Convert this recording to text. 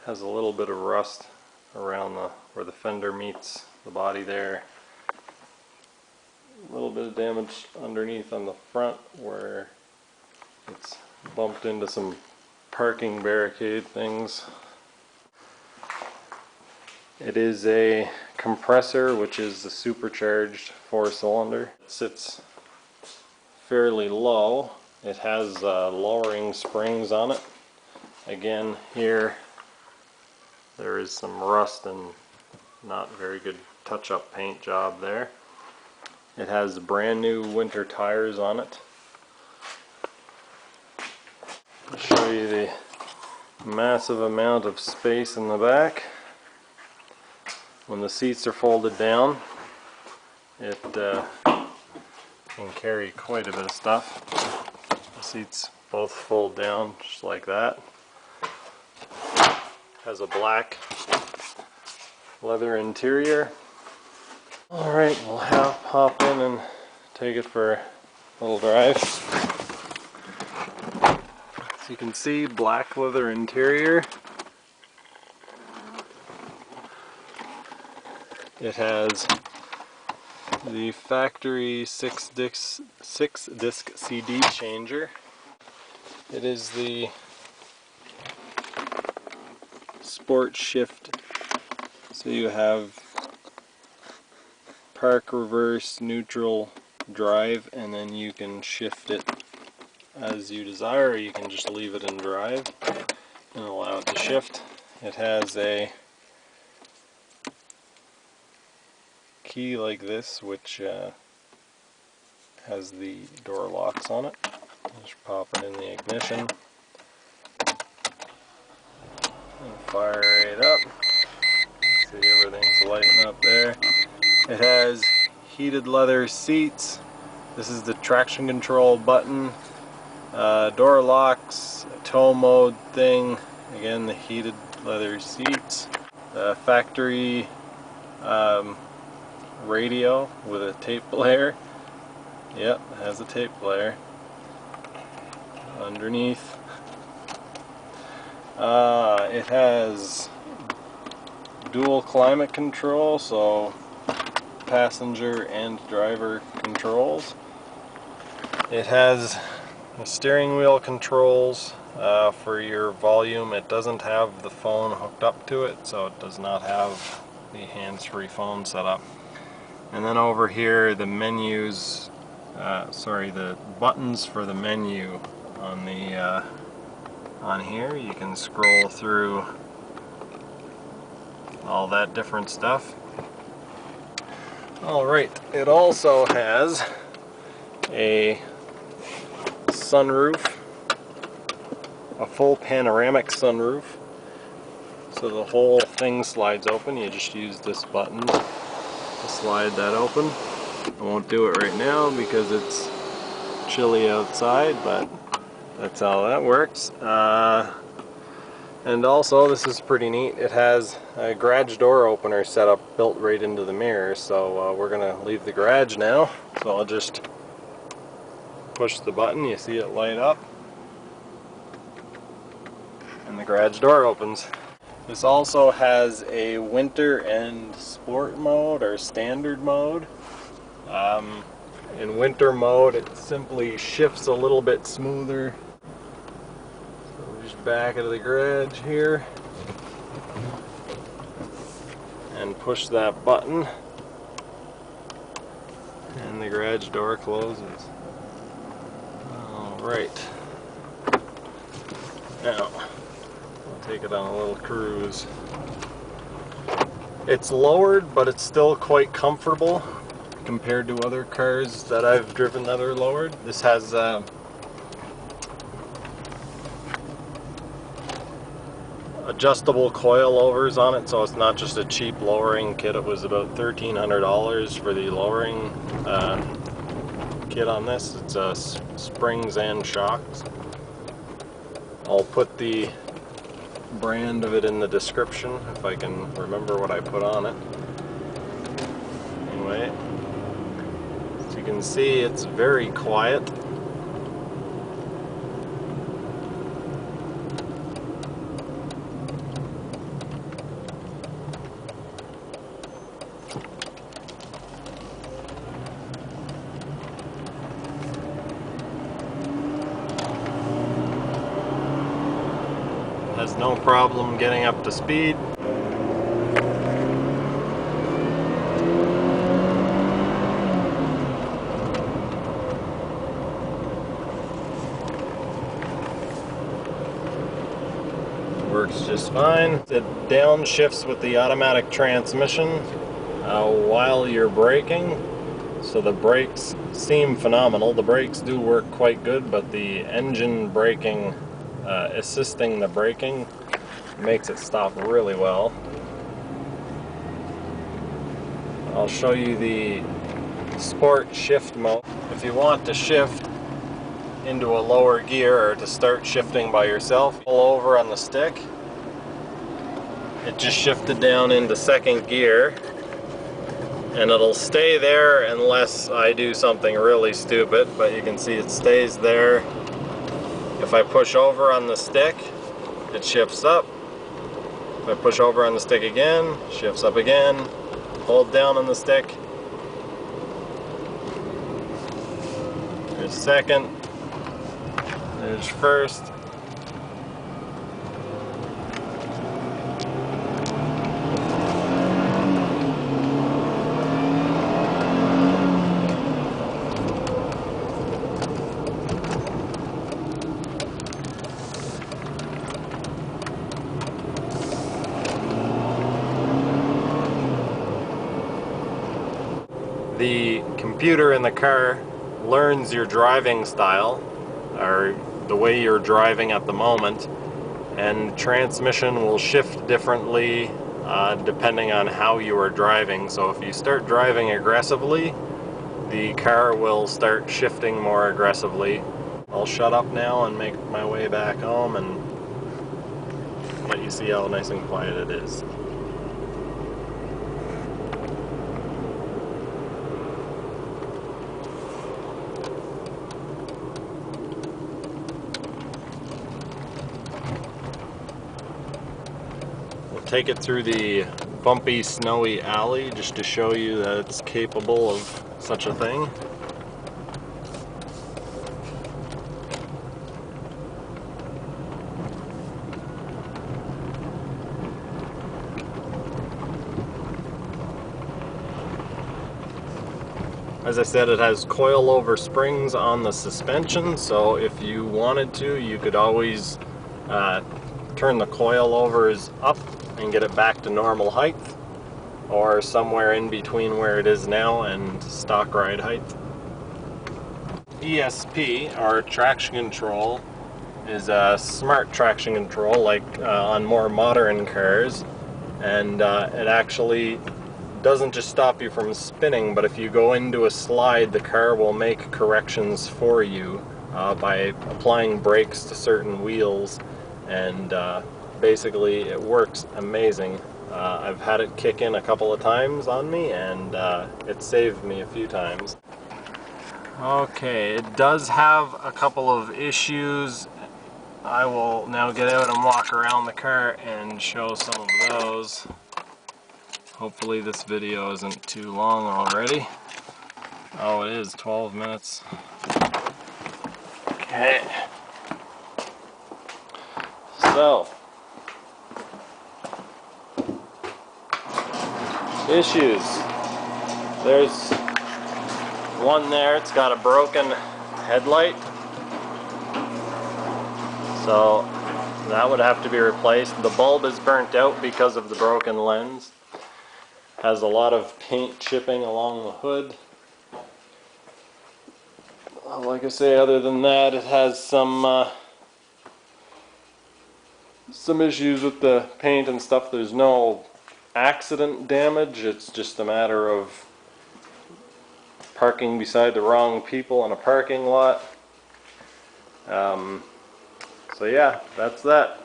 Has a little bit of rust around where the fender meets the body there. A little bit of damage underneath on the front where it's bumped into some parking barricade things. It is a compressor, which is the supercharged 4-cylinder. It sits fairly low. It has lowering springs on it. Again, here there is some rust and not very good touch-up paint job there. It has brand new winter tires on it. I'll show you the massive amount of space in the back. When the seats are folded down, it can carry quite a bit of stuff. The seats both fold down just like that. Has a black leather interior. Alright, we'll hop in and take it for a little drive. As you can see, black leather interior. It has the factory 6-disc CD changer. It is the sport shift, so you have park, reverse, neutral, drive, and then you can shift it as you desire, or you can just leave it in drive and allow it to shift. It has a key like this, which has the door locks on it. Just pop it in the ignition and fire it up. See, everything's lighting up there. It has heated leather seats. This is the traction control button. Door locks, a tow mode thing. Again, the heated leather seats. The factory radio with a tape player. Yep, it has a tape player underneath. It has dual climate control, so passenger and driver controls. It has the steering wheel controls for your volume. It doesn't have the phone hooked up to it, so it does not have the hands-free phone set up. And then over here, the menus, the buttons for the menu on the on here. You can scroll through all that different stuff. Alright, it also has a sunroof, a full panoramic sunroof, so the whole thing slides open. You just use this button to slide that open. I won't do it right now because it's chilly outside, but that's how that works. And also, this is pretty neat, it has a garage door opener set up built right into the mirror, so we're gonna leave the garage now. So I'll just push the button, you see it light up, and the garage door opens. This also has a winter and sport mode, or standard mode. In winter mode, it simply shifts a little bit smoother. So we just back out of the garage here and push that button, and the garage door closes. Alright, now I'll take it on a little cruise. It's lowered, but it's still quite comfortable compared to other cars that I've driven that are lowered. This has adjustable coilovers on it, so it's not just a cheap lowering kit. It was about $1,300 for the lowering kit on this. It's springs and shocks. I'll put the brand of it in the description if I can remember what I put on it. Anyway, as you can see, it's very quiet. has no problem getting up to speed. Works just fine. It downshifts with the automatic transmission while you're braking, so the brakes seem phenomenal. The brakes do work quite good, but the engine braking, assisting the braking, makes it stop really well. I'll show you the sport shift mode. If you want to shift into a lower gear or to start shifting by yourself, pull over on the stick. It just shifted down into second gear, and it'll stay there unless I do something really stupid, but you can see it stays there. If I push over on the stick, it shifts up. If I push over on the stick again, shifts up again. Hold down on the stick. There's second. There's first. The computer in the car learns your driving style, or the way you're driving at the moment, and transmission will shift differently depending on how you are driving. So if you start driving aggressively, the car will start shifting more aggressively. I'll shut up now and make my way back home and let you see how nice and quiet it is. Take it through the bumpy, snowy alley just to show you that it's capable of such a thing. As I said, it has coil-over springs on the suspension, so if you wanted to, you could always turn the coilovers up and get it back to normal height, or somewhere in between where it is now and stock ride height. ESP, or traction control, is a smart traction control like on more modern cars, and it actually doesn't just stop you from spinning, but if you go into a slide, the car will make corrections for you by applying brakes to certain wheels, and basically it works amazing. I've had it kick in a couple of times on me, and it saved me a few times. Okay, it does have a couple of issues. I will now get out and walk around the car and show some of those. Hopefully this video isn't too long already. Oh, it is 12 minutes. Okay. So, issues. There's one there, it's got a broken headlight. So that would have to be replaced. The bulb is burnt out because of the broken lens. Has a lot of paint chipping along the hood. Like I say, other than that, it has some issues with the paint and stuff. There's no accident damage, it's just a matter of parking beside the wrong people in a parking lot. So yeah, that's that.